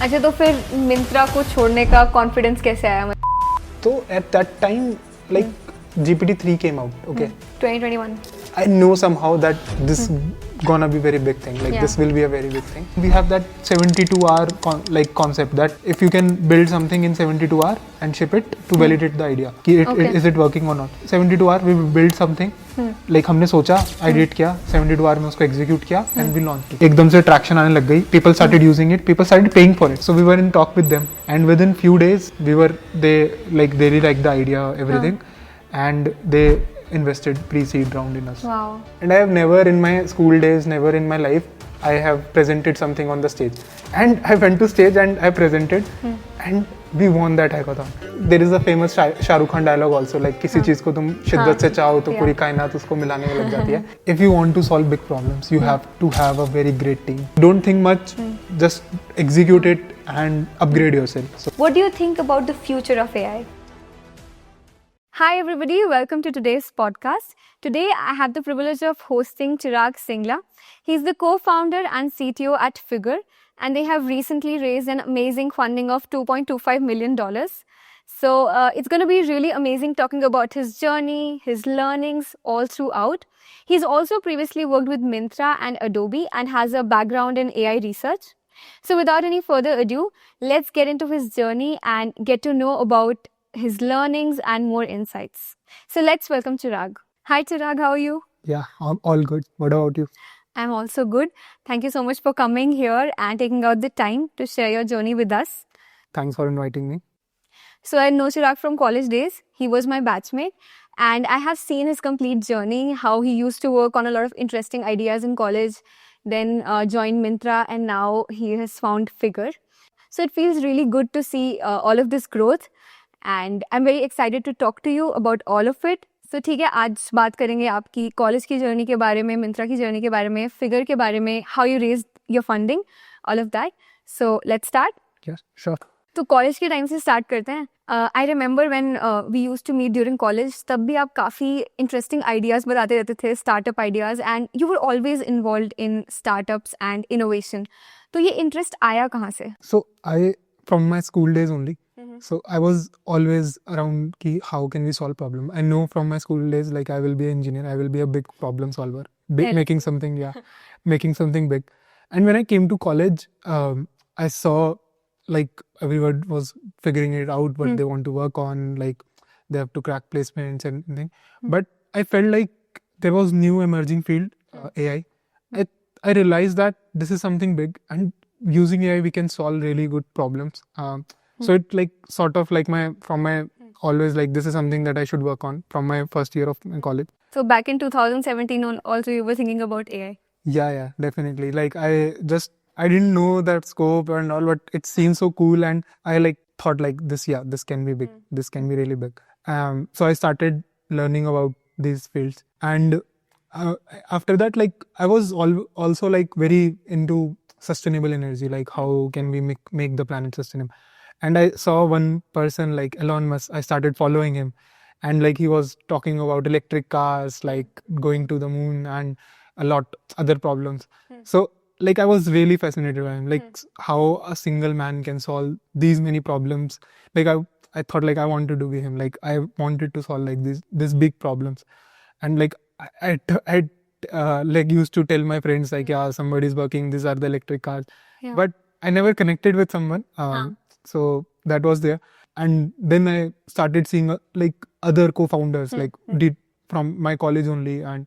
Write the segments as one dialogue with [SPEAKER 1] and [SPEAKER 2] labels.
[SPEAKER 1] अच्छा, तो फिर मिंत्रा को छोड़ने का कॉन्फिडेंस कैसे आया?
[SPEAKER 2] So at that time, like GPT-3 came out. Okay,
[SPEAKER 1] 2021.
[SPEAKER 2] I know somehow that this gonna be very big thing. Like
[SPEAKER 1] Yeah.
[SPEAKER 2] this will be a very big thing. We have that 72-hour concept that if you can build something in 72 hours and ship it to validate the idea, कि
[SPEAKER 1] Okay.
[SPEAKER 2] is it working or not. 72 hours we build something. Like हमने सोचा, ideate किया, 72 hours में उसको execute किया and we launched it. एकदम से traction आने लग गई. People started using it. People started paying for it. So we were in talk with them, and within few days they really liked the idea, everything, and they invested pre-seed round in us.
[SPEAKER 1] Wow.
[SPEAKER 2] And I have never in my school days, never in my life, I have presented something on the stage. And I went to stage and I presented and we won that hackathon. There is a famous Shah Rukh Khan dialogue also, like किसी चीज को तुम शिद्दत से चाहो तो पूरी कायनात उसको मिलाने में लग जाती है. If you want to solve big problems, you have to have a very great team. Don't think much, just execute it and upgrade yourself. So,
[SPEAKER 1] What do you think about the future of AI? Hi everybody, welcome to today's podcast. Today I have the privilege of hosting Chirag Singla. He's the co-founder and CTO at Figr, and they have recently raised an amazing funding of $2.25 million. So it's going to be really amazing talking about his journey, his learnings all throughout. He's also previously worked with Myntra and Adobe and has a background in AI research. So without any further ado, let's get into his journey and get to know about his learnings and more insights. So let's welcome Chirag. Hi Chirag, how are you?
[SPEAKER 2] yeah, I'm all good. What about you?
[SPEAKER 1] I'm also good. Thank you so much for coming here and taking out the time to share your journey with us.
[SPEAKER 2] Thanks for inviting me.
[SPEAKER 1] So I know Chirag from college days. He was my batchmate and I have seen his complete journey, how he used to work on a lot of interesting ideas in college, then joined Myntra, and now he has found Figr. So it feels really good to see all of this growth. And I'm very excited to talk to you about all of it. So ठीक है, आज बात करेंगे आपकी college की journey के बारे में, मिंत्रा की जर्नी के बारे में, फिगर के बारे में, how you raised your funding, all of that. So let's start.
[SPEAKER 2] Yeah, sure.
[SPEAKER 1] तो कॉलेज के टाइम से स्टार्ट करते हैं. I remember when we used to meet during college, तब भी आप काफ़ी इंटरेस्टिंग आइडियाज़ बताते रहते थे, startup ideas, and you were always involved in startups and innovation. तो ये इंटरेस्ट आया कहाँ से?
[SPEAKER 2] So from my school days only. So I was always around how can we solve problem. I know from my school days, like I will be an engineer, I will be a big problem solver, making something big. And when I came to college, I saw like everyone was figuring it out what they want to work on, like they have to crack placements and everything. But I felt like there was new emerging field, AI. I realized that this is something big, and using AI we can solve really good problems. So it like sort of like from my always like this is something that I should work on from my first year of my college.
[SPEAKER 1] So back in 2017 also you were thinking about AI.
[SPEAKER 2] Yeah, definitely. Like I didn't know that scope and all, but it seems so cool, and I like thought like this can be big. This can be really big. So I started learning about these fields, and after that, like I was also like very into sustainable energy, like how can we make the planet sustainable. And I saw one person like Elon Musk. I started following him, and like he was talking about electric cars, like going to the moon and a lot other problems. So like I was really fascinated by him, like how a single man can solve these many problems. Like I thought like I wanted to be him. Like I wanted to solve like these big problems, and like I like used to tell my friends like somebody's working. These are the electric cars, but I never connected with someone. So that was there, and then I started seeing like other co-founders like did from my college only, and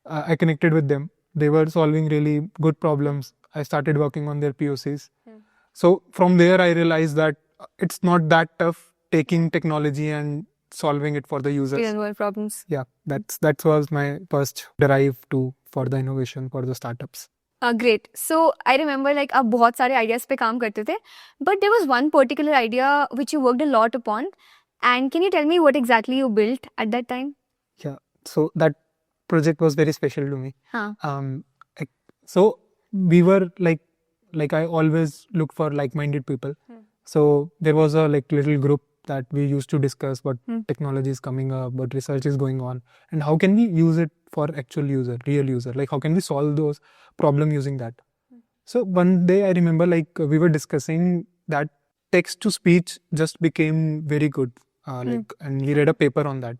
[SPEAKER 2] I connected with them. They were solving really good problems. I started working on their POCs. So from there I realized that it's not that tough taking technology and solving it for the users.
[SPEAKER 1] Real world problems.
[SPEAKER 2] Yeah, that was my first drive for the innovation for the startups.
[SPEAKER 1] Great. So I remember like आप बहुत सारे ideas पे काम करते थे, but there was one particular idea which you worked a lot upon. And can you tell me what exactly you built at that time?
[SPEAKER 2] Yeah, so that project was very special to me. So we were like I always look for like-minded people. So there was a like little group that we used to discuss what technology is coming up, what research is going on, and how can we use it for actual user, real user. Like how can we solve those problem using that. So one day I remember like we were discussing that text to speech just became very good. And we read a paper on that.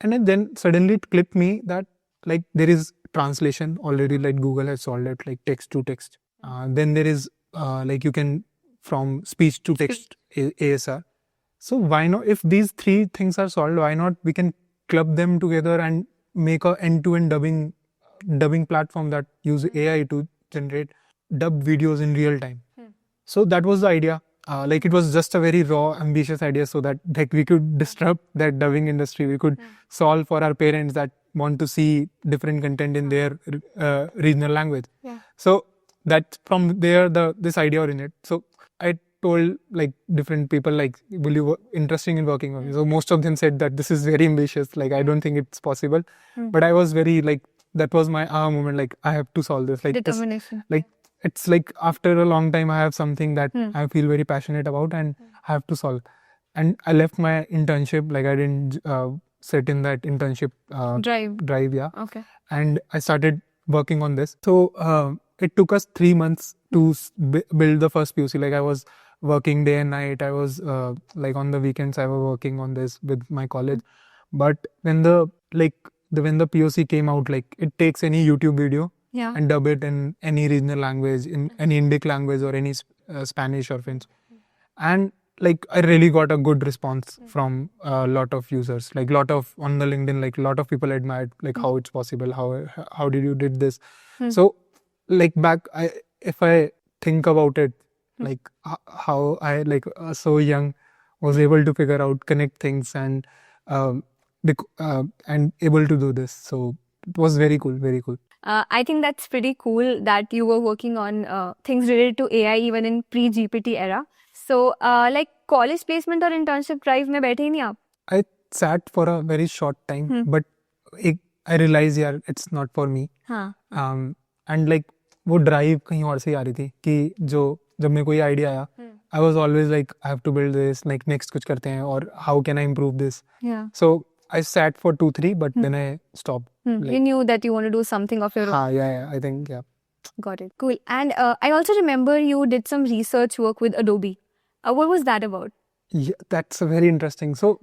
[SPEAKER 2] And then suddenly it clicked me that like there is translation already, like Google has solved it, like text to text. Then there is like you can from speech to text ASR. So why not, if these three things are solved, why not we can club them together and make a end-to-end dubbing platform that use AI to generate dub videos in real time. So that was the idea. Like it was just a very raw, ambitious idea, so that like we could disrupt that dubbing industry. We could solve for our parents that want to see different content in their regional language. So that from there this idea originated. So I told like different people like, will you interested in working on it? So most of them said that this is very ambitious. Like I don't think it's possible. But I was very like, that was my moment. Like I have to solve this. Like
[SPEAKER 1] Determination.
[SPEAKER 2] It's like after a long time I have something that I feel very passionate about and I have to solve. And I left my internship, like I didn't sit in that internship drive, yeah.
[SPEAKER 1] Okay.
[SPEAKER 2] And I started working on this. So it took us 3 months to build the first POC. Like I was working day and night. I was like on the weekends I was working on this with my college. But when the POC came out, like it takes any YouTube video and dub it in any regional language, in any Indic language or any Spanish or French. And like I really got a good response from a lot of users, like lot of on the LinkedIn, like a lot of people admired like how it's possible, how did you did this. So like if I think about it, like how I like so young was able to figure out, connect things and able to do this. So it was very cool, very cool.
[SPEAKER 1] I think that's pretty cool that you were working on things related to AI even in pre-GPT era. So like college placement or internship drive में बैठे ही नहीं आप?
[SPEAKER 2] I sat for a very short time, but I realized यार it's not for me. And like वो drive कहीं और से आ रही थी कि जब मेरे को ये idea आया, I was always like I have to build this, like next कुछ करते हैं और how can I improve this. So I sat for 2-3, but then I stopped.
[SPEAKER 1] Like, you knew that you want to do something of your own.
[SPEAKER 2] Yeah, I think, yeah.
[SPEAKER 1] Got it. Cool. And I also remember you did some research work with Adobe. What was that about?
[SPEAKER 2] Yeah, that's very interesting. So,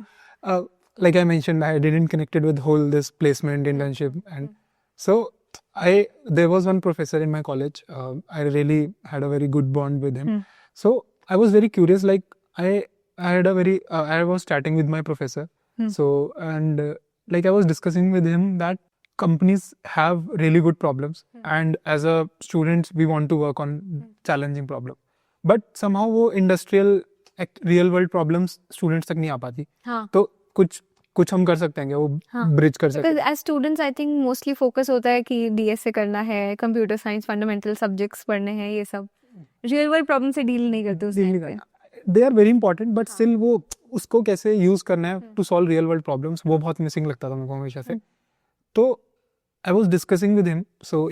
[SPEAKER 2] like I mentioned, I didn't connect it with this placement internship. And so there was one professor in my college. I really had a very good bond with him. So I was very curious, like I was chatting with my professor. So, and like I was discussing with him that companies have really good problems and as a students we want to work on challenging problem, but somehow वो industrial real world problems students तक नहीं आ पाती. तो कुछ हम कर सकते हैं क्या, वो bridge कर सकते हैं.
[SPEAKER 1] Because as students I think mostly focus होता है कि DSA करना है, computer science fundamental subjects पढ़ने हैं, ये सब real world problem से deal नहीं करते उस time पे.
[SPEAKER 2] They are very important, but still वो उसको कैसे यूज करना है to solve real world problems, वो बहुत मिसिंग लगता था मेरे को हमेशा से. तो I was discussing with him, so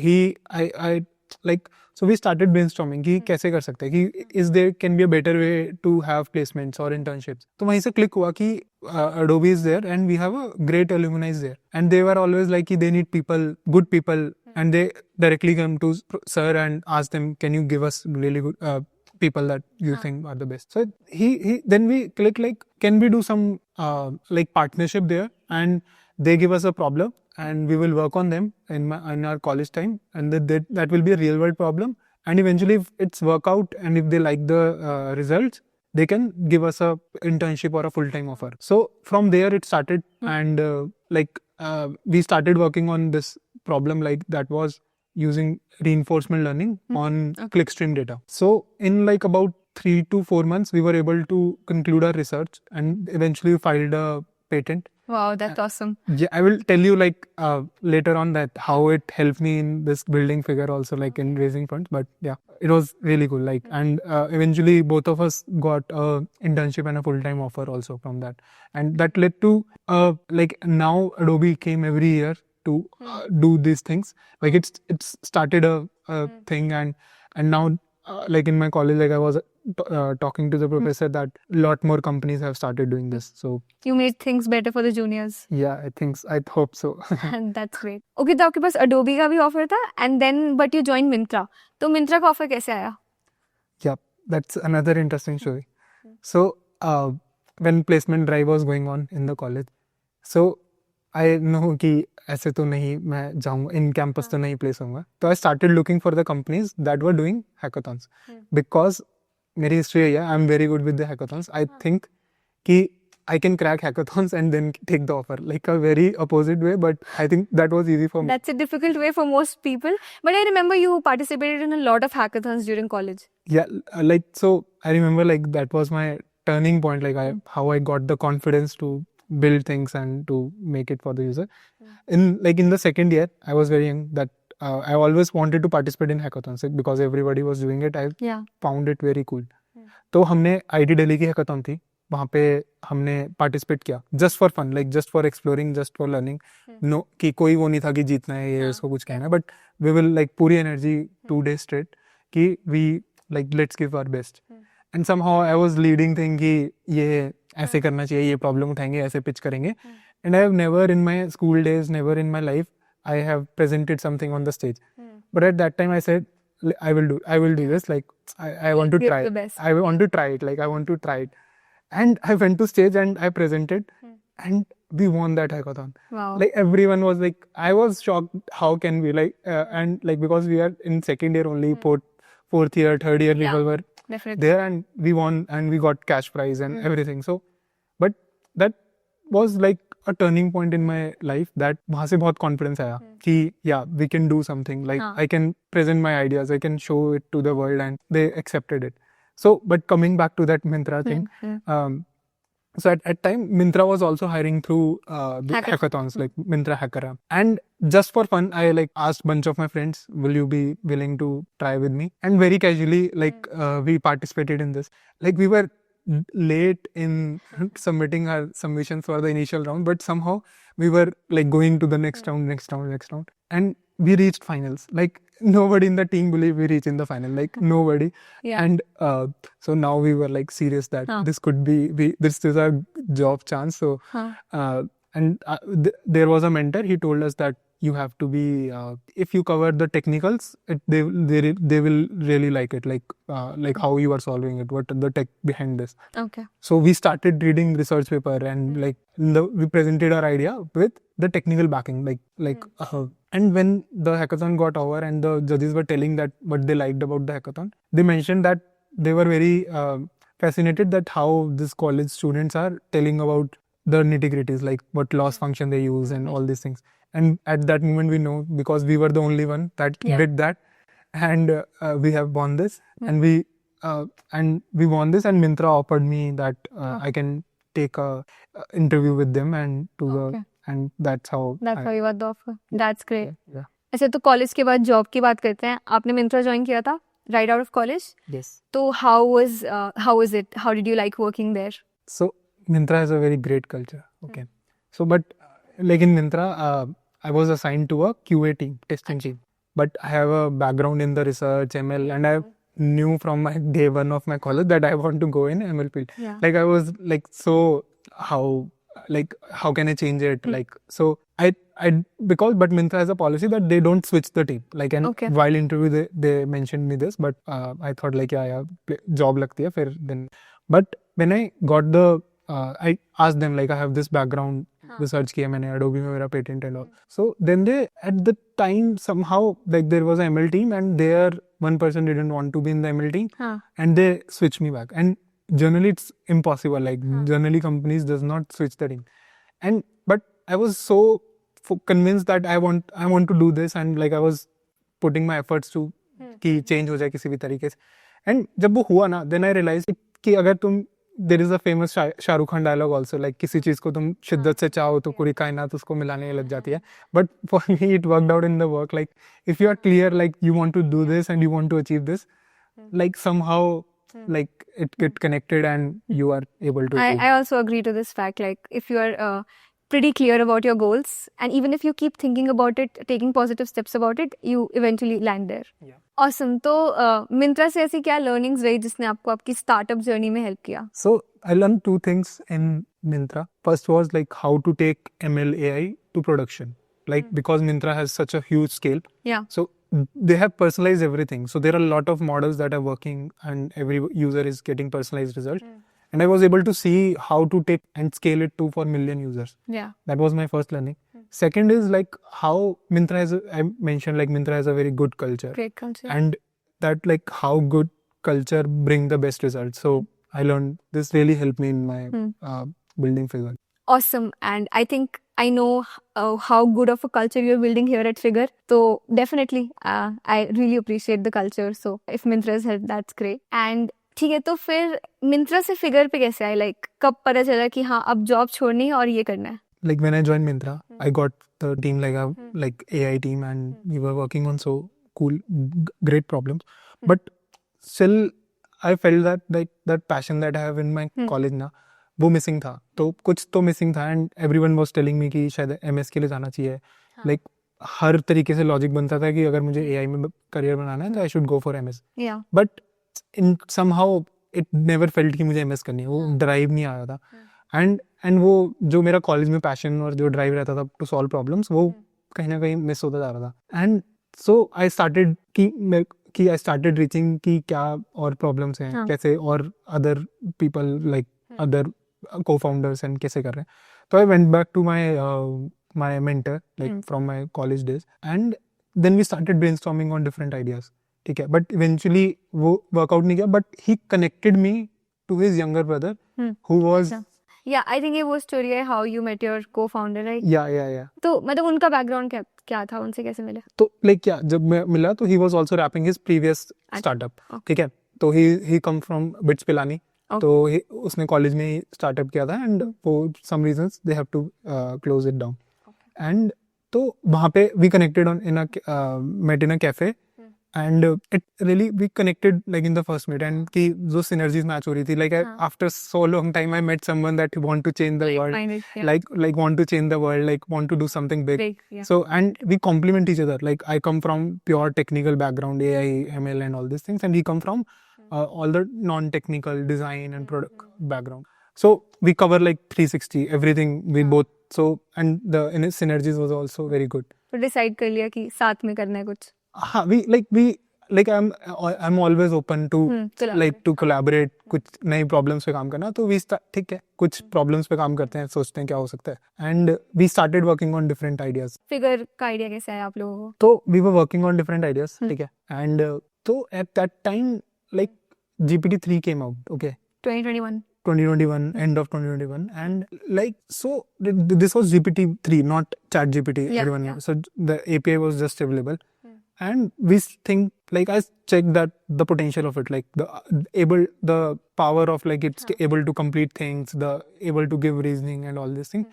[SPEAKER 2] so we started brainstorming कि कैसे कर सकते हैं कि there can be a better way to have placements or internships. तो वहीं से click हुआ कि Adobe is there and we have a great alumni there, and they were always like कि they need people, good people, and they directly come to sir and ask them, can you give us really good people that you think are the best. So then we click like, can we do some like partnership there, and they give us a problem and we will work on them in our college time, and that will be a real world problem, and eventually if it's work out and if they like the results, they can give us a internship or a full-time offer. So from there it started, and we started working on this problem, like that was using reinforcement learning on clickstream data. So in like about 3 to 4 months, we were able to conclude our research and eventually filed a patent.
[SPEAKER 1] Wow, that's awesome.
[SPEAKER 2] Yeah, I will tell you like later on that how it helped me in this building Figr also, like in raising funds. But yeah, it was really cool. Like, and eventually both of us got a internship and a full-time offer also from that. And that led to like now Adobe came every year to do these things. Like it's started a thing, and now like in my college, like I was talking to the professor that a lot more companies have started doing this. So
[SPEAKER 1] You made things better for the juniors.
[SPEAKER 2] yeah, I hope so.
[SPEAKER 1] And that's great. Okay, तो आपके पास Adobe का भी offer था, and then but you joined Myntra. तो Myntra का offer कैसे आया?
[SPEAKER 2] Yeah, that's another interesting story. So when placement drive was going on in the college, so I know कि ऐसे तो नहीं मैं जाऊँगा in campus तो नहीं place होऊंगा. तो I started looking for the companies that were doing hackathons because मेरी history है, I'm very good with the hackathons. I think कि I can crack hackathons and then take the offer, like a very opposite way, but I think that was easy for me.
[SPEAKER 1] That's a difficult way for most people. But I remember you participated in a lot of hackathons during college.
[SPEAKER 2] Yeah, like so I remember like that was my turning point, like how I got the confidence to build things and to make it for the user. In the second year, I was very young that I always wanted to participate in hackathons because everybody was doing it. I found it very cool. तो हमने IT Delhi की hackathon थी, वहाँ पे हमने participate किया just for fun, like just for exploring, just for learning. No कि कोई वो नहीं था कि जीतना है ये उसको कुछ कहना है, बट वी विल लाइक पूरी एनर्जी 2 days स्ट्रेट कि we like let's give our best. And somehow I was leading thing कि ये ऐसे करना चाहिए, ये प्रॉब्लम उठाएंगे, ऐसे पिच करेंगे. And I have never in my school days, never in my life I have presented something on the stage. But at that time I said I will do this, like I want to try it. I want to try it, like I want to try it. And I went to stage and I presented and we won that hackathon.
[SPEAKER 1] Wow.
[SPEAKER 2] Like everyone was like, I was shocked, how can we, like and like because we are in second year only, fourth year, third year people were there, and we won and we got cash prize and everything. So but that was like a turning point in my life, that वहाँ से बहुत confidence आया कि yeah, we can do something, like I can present my ideas, I can show it to the world, and they accepted it. So but coming back to that Myntra thing, so at time Myntra was also hiring through the hackathons, like Myntra Hackera. And just for fun, I like asked bunch of my friends, will you be willing to try with me? And very casually, like we participated in this. Like we were late in submitting our submissions for the initial round, but somehow we were like going to the next round, and we reached finals. Like nobody in the team believed we reached in the final, like nobody. And so now we were like serious that this could be this is a job chance. So there was a mentor, he told us that you have to be if you cover the technicals, they will really like it, like how you are solving it, what the tech behind this.
[SPEAKER 1] Okay.
[SPEAKER 2] So we started reading research paper and like we presented our idea with the technical backing, and when the hackathon got over and the judges were telling that what they liked about the hackathon, they mentioned that they were very fascinated that how this college students are telling about the nitty-gritties, like what loss function they use and all these things. And at that moment we know, because we were the only one that did that, and we have won this, and we won this, and Myntra offered me that I can take a interview with them and and that's how
[SPEAKER 1] you got the offer. That's great.
[SPEAKER 2] Yeah.
[SPEAKER 1] अच्छा, तो college के बाद job की बात करते हैं. आपने Myntra join किया था right out of college.
[SPEAKER 2] Yes.
[SPEAKER 1] तो how was it? How did you like working there?
[SPEAKER 2] So Myntra has a very great culture. Okay. So but like in Myntra, I was assigned to a QA team, testing team. But I have a background in the research, ML, and I knew from my day one of my college that I want to go in ML field.
[SPEAKER 1] Yeah.
[SPEAKER 2] Like I was like, so how can I change it? Like, so but Myntra has a policy that they don't switch the team. Like, and while interview they mentioned me this, but I thought like, yeah, job लगती है फिर then. But when I got I asked them, like, I have this background, research किया मैंने, Adobe में मेरा patent and all. So then they, at the time, somehow, like there was an ML team and there one person didn't want to be in the ML team, and they switched me back. And generally it's impossible, like generally companies does not switch the team. But I was so convinced that I want to do this, and like I was putting my efforts to कि change हो जाए किसी भी तरीके से. And जब वो हुआ ना, then I realized कि अगर तुम, there is a famous Shahrukh Khan dialogue also, like किसी चीज को तुम शिद्दत से चाहो तो पूरी कायनात उसको मिलाने लग जाती है. But for me it worked out in the work. Like if you are clear, like you want to do this and you want to achieve this, like somehow like it get connected and you are able to.
[SPEAKER 1] I also agree to this fact. Like if you are pretty clear about your goals, and even if you keep thinking about it, taking positive steps about it, you eventually land there.
[SPEAKER 2] Yeah.
[SPEAKER 1] Awesome. तो मिंत्रा से ऐसी क्या learnings रही जिसने आपको आपकी startup journey में help किया?
[SPEAKER 2] So I learned two things in Myntra. First was like how to take ML AI to production. Like because Myntra has such a huge scale.
[SPEAKER 1] Yeah.
[SPEAKER 2] So they have personalized everything. So there are a lot of models that are working and every user is getting personalized result. And I was able to see how to take and scale it to for million users.
[SPEAKER 1] Yeah.
[SPEAKER 2] That was my first learning. Second is like how Myntra has, I mentioned like Myntra has a very good culture.
[SPEAKER 1] Great culture.
[SPEAKER 2] And that like how good culture bring the best results. So I learned this really helped me in my building Figr.
[SPEAKER 1] Awesome. And I think I know how good of a culture you're building here at Figr. So definitely, I really appreciate the culture. So if Myntra has helped, that's great. And ठीक है, तो फिर मिंत्रा से figure पे कैसे आए? Like कब पता चला कि हाँ अब जॉब छोड़नी है और ये करना है?
[SPEAKER 2] Like when I joined Myntra, I got the team like a like AI team, and we were working on so cool, great problems. But still, I felt that like that passion that I have in my college ना, वो missing था. तो कुछ तो missing था, and everyone was telling me कि शायद MS के लिए जाना चाहिए. Like हर तरीके से लॉजिक बनता था कि अगर मुझे AI में करियर बनाना है तो I should go for MS.
[SPEAKER 1] Yeah.
[SPEAKER 2] But in somehow it never felt कि मुझे MS करनी है, वो ड्राइव नहीं आया था. एंड वो जो मेरा कॉलेज में पैशन और जो ड्राइव रहता था टू सॉल्व प्रॉब्लम्स, वो कहीं ना कहीं मिस होता जा रहा था. And so I started reaching कि क्या और प्रॉब्लम्स हैं, कैसे और other people like other co-founders and कैसे कर रहे हैं. तो I went back to my mentor like from my college days, and then we started brainstorming on different ideas. ठीक है, बट इवेंचुअली वो वर्कआउट नहीं किया, but he connected me to his younger brother who was.
[SPEAKER 1] Yeah, I think it was story है how you met your co-founder, right?
[SPEAKER 2] Yeah.
[SPEAKER 1] तो मतलब उनका background क्या था, उनसे कैसे मिले?
[SPEAKER 2] तो लाइक क्या जब मैं मिला तो he was also wrapping his previous startup. ठीक है, तो he come from Bits Pilani. तो उसने कॉलेज में ही स्टार्टअप किया था, and for some reasons they have to close it down. And तो वहाँ पे we connected met in a cafe. And it really, we connected like in the first meet, and कि जो synergies match हो रही थी, like after so long time I met someone that want to change the world, like want to change the world, like want to do something big.
[SPEAKER 1] Yeah.
[SPEAKER 2] So and we complement each other. Like I come from pure technical background, AI, ML and all these things, and he come from all the non-technical design and product background. So we cover like 360 everything we both. So and the synergies was also very good.
[SPEAKER 1] तो decide कर लिया कि साथ में करना है कुछ.
[SPEAKER 2] हाँ, I'm always open to to collaborate, कुछ नई problems पे काम करना. तो ठीक है, कुछ problems पे काम करते हैं, सोचते हैं क्या हो सकता है, and we started working on different ideas.
[SPEAKER 1] Figr का idea कैसे आया आप लोगों को?
[SPEAKER 2] तो we were working on different ideas, ठीक है, and तो at that time like GPT-3 came out, okay. 2021, end of 2021, and like so this was GPT-3, not ChatGPT. Everyone knows. So the API was just available. And we think, like I checked that the potential of it, like the power of like it's able to complete things, able to give reasoning and all these things.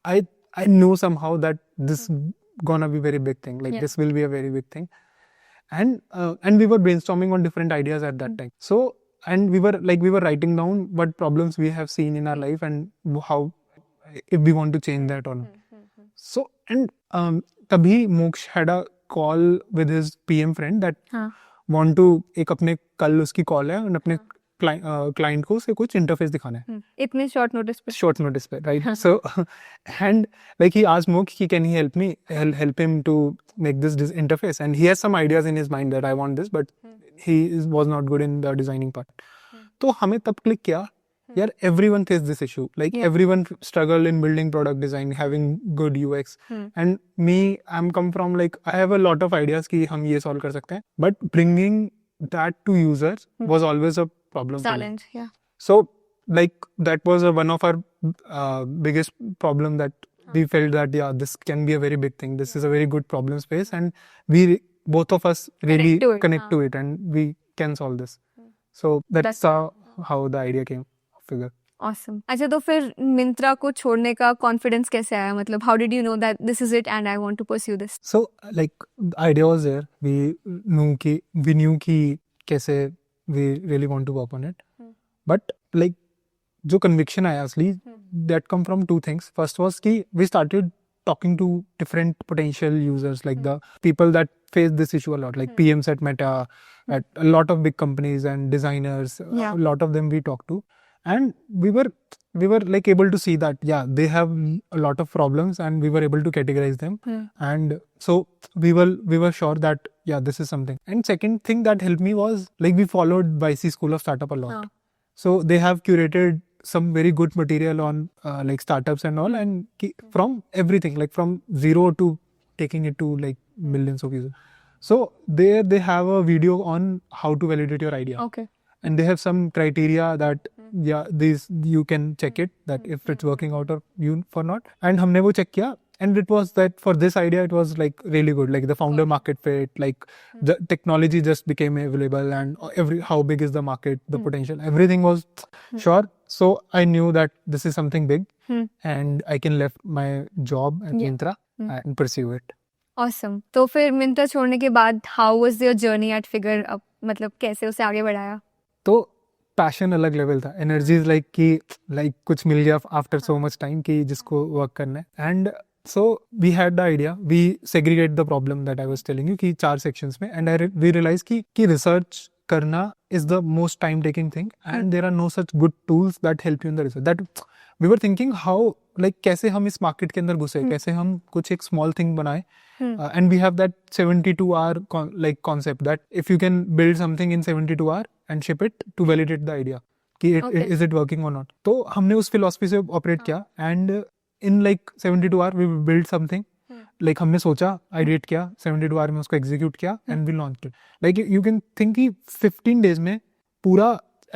[SPEAKER 2] I knew somehow that this gonna be very big thing. Like this will be a very big thing. And we were brainstorming on different ideas at that time. So and we were writing down what problems we have seen in our life and how if we want to change that or not. So and तभी Moksh had a call with his PM friend that want to एक अपने कल उसकी call है और अपने client को उसे कुछ इंटरफेस दिखाना है
[SPEAKER 1] इतने शॉर्ट नोटिस पे
[SPEAKER 2] right. So and like he asked Moksh कि can he help him to make this interface, and he has some ideas in his mind that I want this, but he was not good in the designing part. तो हमें तब click किया यार, everyone faces this issue, like everyone struggle in building product design, having good UX, and me, I'm come from like I have a lot of ideas कि हम ये solve कर सकते हैं, but bringing that to users was always a problem.
[SPEAKER 1] Challenge, yeah.
[SPEAKER 2] So like that was one of our biggest problem that we felt that this can be a very big thing. This is a very good problem space, and we both of us really connect to it, and we can solve this. So that's how the idea came. Figr.
[SPEAKER 1] Awesome. अच्छा, तो फिर मिंत्रा को छोड़ने का confidence कैसे आया? मतलब how did you know that this is it and I want to pursue this?
[SPEAKER 2] So like the idea was there. We knew कि कैसे we really want to work on it. But like जो conviction आया असली that come from two things. First was ki we started talking to different potential users, like the people that face this issue a lot, like PMs at Meta, at a lot of big companies and designers.
[SPEAKER 1] Yeah.
[SPEAKER 2] A lot of them we talked to, and we were like able to see that they have a lot of problems, and we were able to categorize them. And so we were sure that this is something. And second thing that helped me was like we followed YC School of Startup a lot. So they have curated some very good material on like startups and all, and from everything, like from zero to taking it to like millions of users. So there they have a video on how to validate your idea.
[SPEAKER 1] Okay.
[SPEAKER 2] And they have some criteria that these you can check it, that if it's working out or you for not. And हमने वो check किया, and it was that for this idea it was like really good, like the founder market fit, like the technology just became available, and how big is the market, the potential, everything was sure. So I knew that this is something big, and I can left my job at Myntra and pursue it.
[SPEAKER 1] Awesome. तो फिर Myntra छोड़ने के बाद how was your journey at Figr? अब मतलब कैसे उसे आगे बढ़ाया?
[SPEAKER 2] तो पैशन अलग लेवल था, एनर्जी इज लाइक कि लाइक कुछ मिल गया आफ्टर सो मच टाइम कि जिसको वर्क करना है. And so we had the idea, we segregate the problem that I was telling you कि 4 सेक्शंस में, एंड वी रियलाइज कि रिसर्च करना is the most time taking thing, and there are no such good tools that help you in the research. That we were thinking how like कैसे हम इस market के अंदर घुसे, कैसे हम कुछ एक स्मॉल थिंग बनाए. And we have that 72-hour like concept that if you can build something in 72 hours and ship it to validate the idea कि is it working or not. तो हमने उस philosophy से operate किया, and in like 72 hours we built something. Like हमने सोचा, ideate किया, 72 hours में उसको execute किया, and we launched it. Like you can think कि 15 days में पूरा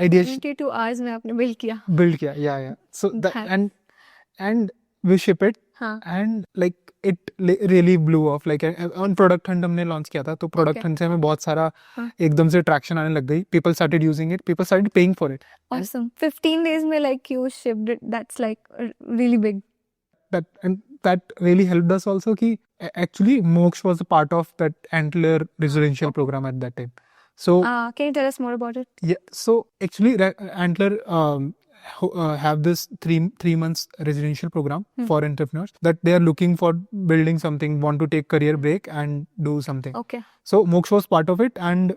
[SPEAKER 2] ideation
[SPEAKER 1] 72 hours में आपने build किया.
[SPEAKER 2] Yeah. So that and we ship it, and like it really blew off. Like on Product Hunt हमने launch किया था, तो Product Hunt से हमें बहुत सारा एकदम से traction आने लग गई. People started using it, people started paying for it.
[SPEAKER 1] Awesome. 15 days में like you shipped it, that's like really big.
[SPEAKER 2] That really helped us also कि actually Moksh was a part of that Antler residential program at that time. So
[SPEAKER 1] can you tell us more about it?
[SPEAKER 2] Yeah, so actually Antler have this 3 months residential program for entrepreneurs that they are looking for building something, want to take career break and do something.
[SPEAKER 1] Okay.
[SPEAKER 2] So Moksh was part of it, and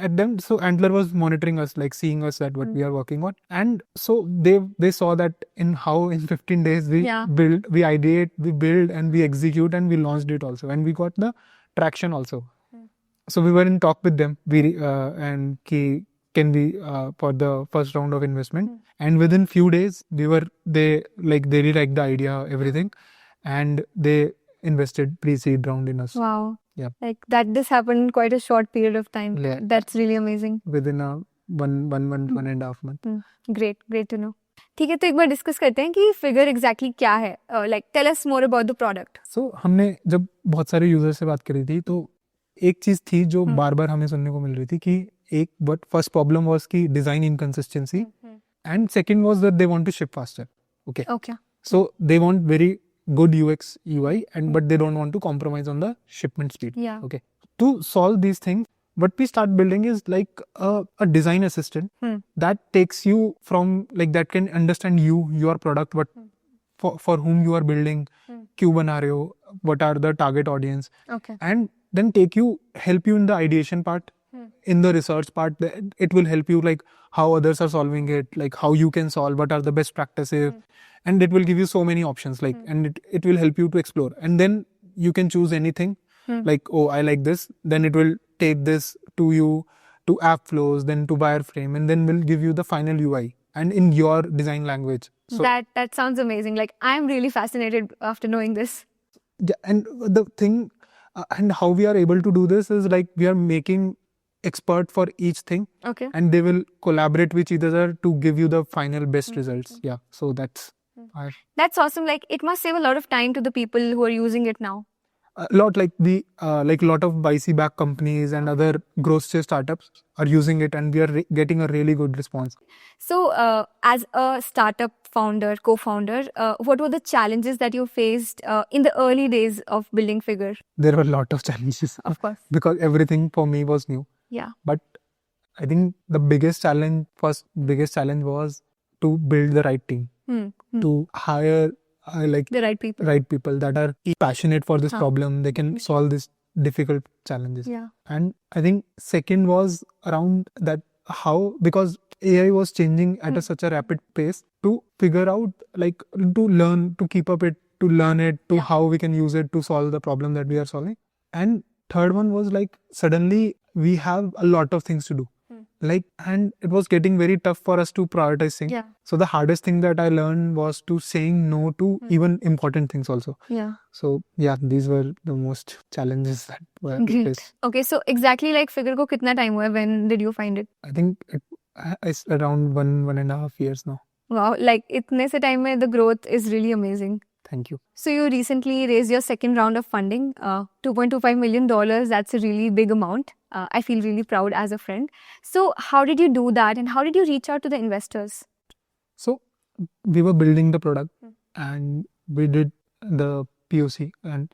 [SPEAKER 2] at them, so Antler was monitoring us, like seeing us that what we are working on, and so they saw that in 15 days we build, we ideate, we build, and we execute, and we launched it also, and we got the traction also. So we were in talk with them, and can we for the first round of investment, and within few days they really liked the idea, everything, and they invested pre-seed round in us.
[SPEAKER 1] Wow.
[SPEAKER 2] Yeah.
[SPEAKER 1] Like that, this happened in quite a short period of time.
[SPEAKER 2] Yeah.
[SPEAKER 1] That's really amazing.
[SPEAKER 2] Within a one month, 1.5 month.
[SPEAKER 1] Great to know. ठीक है, तो एक बार discuss करते हैं कि figure exactly क्या है. Like tell us more about the product.
[SPEAKER 2] So हमने जब बहुत सारे यूजर से बात करी थी, तो एक चीज थी जो बार बार हमें सुनने को मिल रही थी कि एक बट फर्स्ट प्रॉब्लम वाज कि design inconsistency, and second was that they want to ship faster. Okay. So they want very good UX UI, and but they don't want to compromise on the shipment speed.
[SPEAKER 1] Yeah.
[SPEAKER 2] Okay. To solve these things, what we start building is like a design assistant that takes you from, like, that can understand your product, what for whom you are building, क्यों बना रहे हो, what are the target audience,
[SPEAKER 1] okay,
[SPEAKER 2] and then help you in the ideation part, in the research part. It will help you like how others are solving it, like how you can solve, what are the best practices, and it will give you so many options, like, and it will help you to explore, and then you can choose anything, like, oh, I like this, then it will take this to you to app flows, then to wireframe, and then will give you the final UI and in your design language. So
[SPEAKER 1] that sounds amazing. Like, I'm really fascinated after knowing this.
[SPEAKER 2] Yeah, and the thing and how we are able to do this is like we are making expert for each thing,
[SPEAKER 1] okay,
[SPEAKER 2] and they will collaborate with each other to give you the final best results. Yeah, so that's
[SPEAKER 1] awesome. Like, it must save a lot of time to the people who are using it now.
[SPEAKER 2] A lot, like the like lot of YC backed companies and other growth stage startups are using it, and we are getting a really good response.
[SPEAKER 1] So as a startup founder, co-founder, what were the challenges that you faced in the early days of building Figr?
[SPEAKER 2] There were a lot of challenges,
[SPEAKER 1] of course,
[SPEAKER 2] because everything for me was new.
[SPEAKER 1] Yeah.
[SPEAKER 2] But I think the biggest challenge was to build the right team, to hire
[SPEAKER 1] the right people
[SPEAKER 2] that are passionate for this problem. They can solve these difficult challenges.
[SPEAKER 1] Yeah.
[SPEAKER 2] And I think second was around that how, because AI was changing at such a rapid pace, to figure out, like, to learn, to keep up it, to learn it, to how we can use it to solve the problem that we are solving. And third one was like, suddenly we have a lot of things to do. Like, and it was getting very tough for us to prioritize things.
[SPEAKER 1] Yeah.
[SPEAKER 2] So the hardest thing that I learned was to saying no to even important things also.
[SPEAKER 1] Yeah.
[SPEAKER 2] So yeah, these were the most challenges that were
[SPEAKER 1] Great.
[SPEAKER 2] faced.
[SPEAKER 1] Okay, so exactly like Figr ko kitna time hua hai? When did you find it?
[SPEAKER 2] I think it's around 1.5 years now.
[SPEAKER 1] Wow, like itne se time mein the growth is really amazing.
[SPEAKER 2] Thank you.
[SPEAKER 1] So you recently raised your second round of funding, $2.25 million. That's a really big amount. I feel really proud as a friend. So how did you do that, and how did you reach out to the investors?
[SPEAKER 2] So we were building the product and we did the POC, and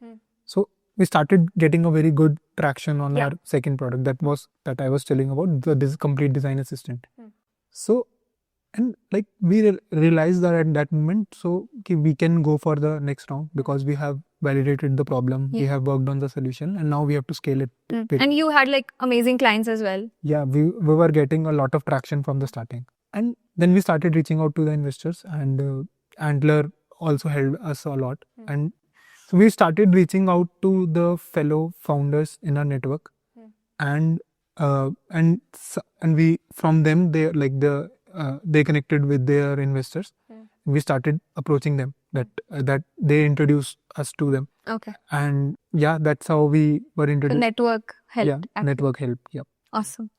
[SPEAKER 2] so we started getting a very good traction on our second product, that I was telling about, this complete design assistant. So, and like we realized that at that moment, so we can go for the next round because we have validated the problem, we have worked on the solution, and now we have to scale it.
[SPEAKER 1] And you had like amazing clients as well.
[SPEAKER 2] Yeah, we were getting a lot of traction from the starting. And then we started reaching out to the investors, and Antler also helped us a lot. And so we started reaching out to the fellow founders in our network, and we, from them, they connected with their investors. We started approaching them, that they introduced us to them.
[SPEAKER 1] Okay.
[SPEAKER 2] And yeah, that's how we were introduced.
[SPEAKER 1] The network helped.
[SPEAKER 2] Yeah, network help. Yeah.
[SPEAKER 1] Awesome.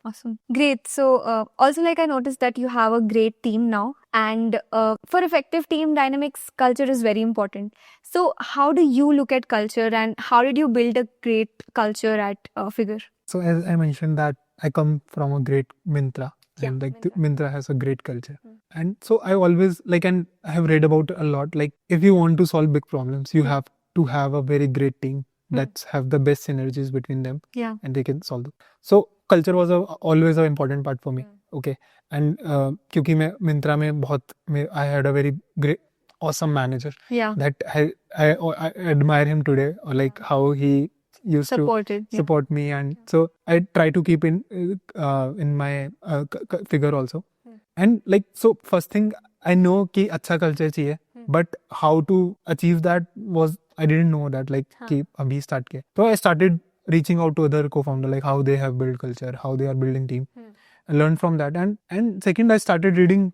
[SPEAKER 1] Great. So also, like, I noticed that you have a great team now, and for effective team dynamics, culture is very important. So how do you look at culture, and how did you build a great culture at Figr?
[SPEAKER 2] So as I mentioned that I come from a great Myntra, and like Myntra has a great culture. And so I always and I have read about a lot, like if you want to solve big problems, you have to have a very great team that have the best synergies between them, and they can solve them. So culture was always an important part for me. Okay. And क्योंकि मैं Myntra में I had a very great, awesome manager.
[SPEAKER 1] Yeah.
[SPEAKER 2] That I admire him today, or like how he used to support me, and so I try to keep in my Figr also. And like, so first thing, I know कि अच्छा culture चाहिए, but how to achieve that was, I didn't know that, like कि अभी start किया. So I started reaching out to other co-founder, like how they have built culture, how they are building team. I learned from that. And second, I started reading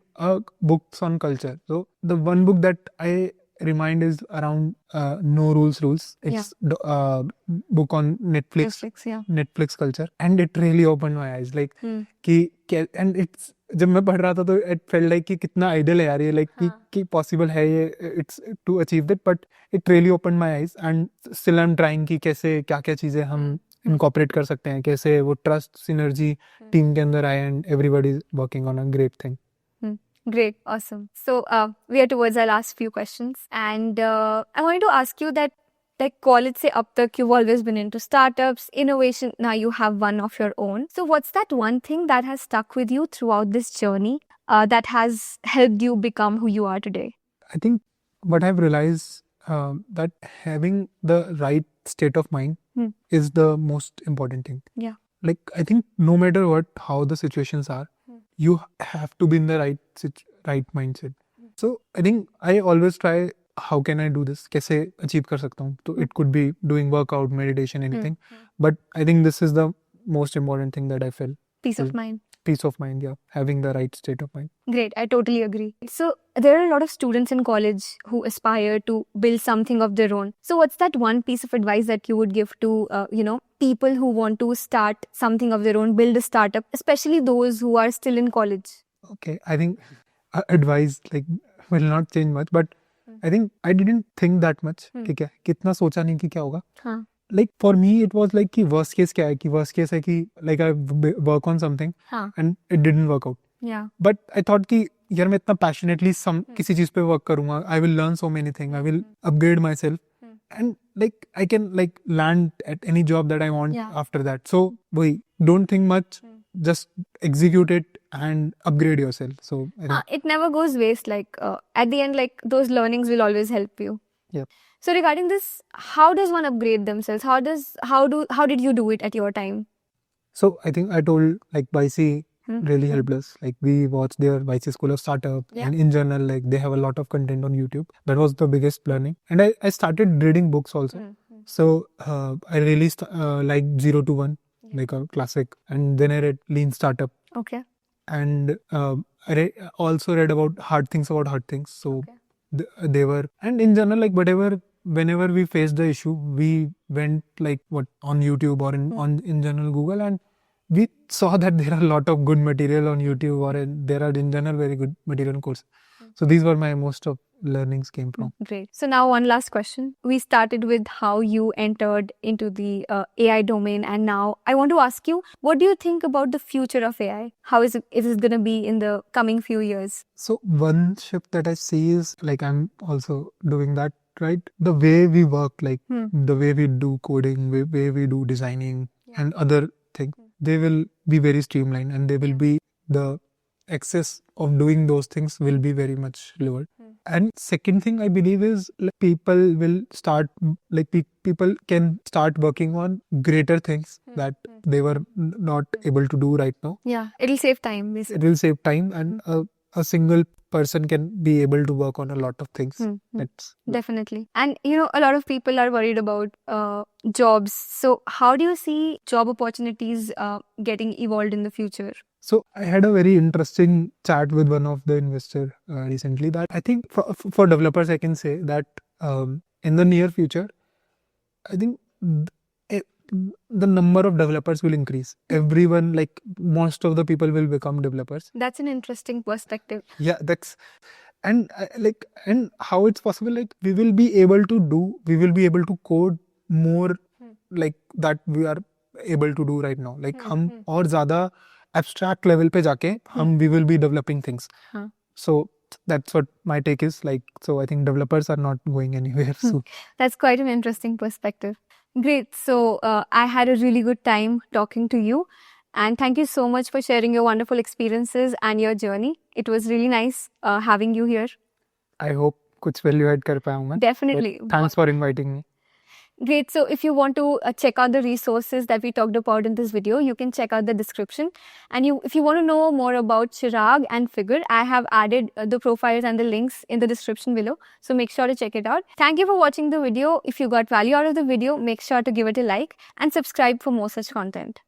[SPEAKER 2] books on culture. So the one book that I remind is around No Rules. It's book on Netflix culture, and it really opened my eyes. Like and it's, जब मैं पढ़ रहा था तो it felt like कि कितना ideal है यार ये, like कि possible है ये, it's to achieve that, but it really opened my eyes, and still I'm trying कि कैसे क्या चीजें हम incorporate कर सकते हैं, कैसे वो trust synergy team के अंदर आए, and everybody is working on a great thing.
[SPEAKER 1] Great, awesome. So we are towards our last few questions, and I wanted to ask you that, like, college se ab tak you've always been into startups, innovation. Now you have one of your own. So what's that one thing that has stuck with you throughout this journey that has helped you become who you are today?
[SPEAKER 2] I think what I've realized that having the right state of mind is the most important thing.
[SPEAKER 1] Yeah.
[SPEAKER 2] Like, I think no matter how the situations are, you have to be in the right mindset. So I think I always try, how can I do this? कैसे achieve कर सकता हूँ? So it could be doing workout, meditation, anything. But I think this is the most important thing that I felt.
[SPEAKER 1] Peace of mind.
[SPEAKER 2] Peace of mind, yeah. Having the right state of mind.
[SPEAKER 1] Great, I totally agree. So there are a lot of students in college who aspire to build something of their own. So what's that one piece of advice that you would give to, people who want to start something of their own, build a startup, especially those who are still in college?
[SPEAKER 2] Okay, I think advice will not change much, but I think I didn't think that much. कि क्या कितना सोचा नहीं कि क्या होगा. Like for me it was like कि worst case क्या है, कि worst case है कि like I work on something and it didn't work out.
[SPEAKER 1] Yeah.
[SPEAKER 2] But I thought कि यार मैं इतना passionately किसी चीज पे work करूँगा, I will learn so many things, I will upgrade myself, and like I can like land at any job that I want after that. So वही, don't think much, just execute it and upgrade yourself. So I think,
[SPEAKER 1] It never goes waste. Like at the end, like those learnings will always help you.
[SPEAKER 2] yeah.
[SPEAKER 1] So regarding this, how does one upgrade themselves? How did you do it at your time?
[SPEAKER 2] So I think I told like YC really helped us. Like we watched their YC School of Startup, and in general, like they have a lot of content on YouTube. That was the biggest learning. And I started reading books also. So I released like 0 to 1, like a classic, and then I read Lean Startup.
[SPEAKER 1] Okay.
[SPEAKER 2] And also read about hard things. So they were, and in general, like whenever we faced the issue, we went like on YouTube or in general Google, and we saw that there are a lot of good material on YouTube, or there are in general very good material on course. So these were my most of learnings came from.
[SPEAKER 1] Great. So now one last question. We started with how you entered into the AI domain, and now I want to ask you, what do you think about the future of AI? How is it going to be in the coming few years?
[SPEAKER 2] So one shift that I see is like I'm also doing that, right? The way we work, like the way we do coding, way we do designing and other things, they will be very streamlined, and they will be the excess of doing those things will be very much lower. And second thing I believe is like people will start, like people can start working on greater things that they were not able to do right now.
[SPEAKER 1] Yeah, it'll save time basically.
[SPEAKER 2] It will save time, and a single person can be able to work on a lot of things. That's
[SPEAKER 1] definitely. And a lot of people are worried about jobs. So how do you see job opportunities getting evolved in the future?
[SPEAKER 2] So I had a very interesting chat with one of the investor recently, that I think for developers, I can say that in the near future, I think the number of developers will increase. Everyone, like most of the people will become developers.
[SPEAKER 1] That's an interesting perspective.
[SPEAKER 2] Yeah, that's, and and how it's possible, like we will be able to code more like that we are able to do right now. Like हम और ज़्यादा abstract level पे जाके we will be developing things. So that's what my take is like. So I think developers are not going anywhere soon.
[SPEAKER 1] That's quite an interesting perspective. Great. So I had a really good time talking to you, and thank you so much for sharing your wonderful experiences and your journey. It was really nice having you here.
[SPEAKER 2] I hope कुछ value add कर पाया हूँ मैं.
[SPEAKER 1] Definitely.
[SPEAKER 2] But thanks for inviting me.
[SPEAKER 1] Great. So if you want to check out the resources that we talked about in this video, you can check out the description. And if you want to know more about Chirag and Figr, I have added the profiles and the links in the description below. So make sure to check it out. Thank you for watching the video. If you got value out of the video, make sure to give it a like and subscribe for more such content.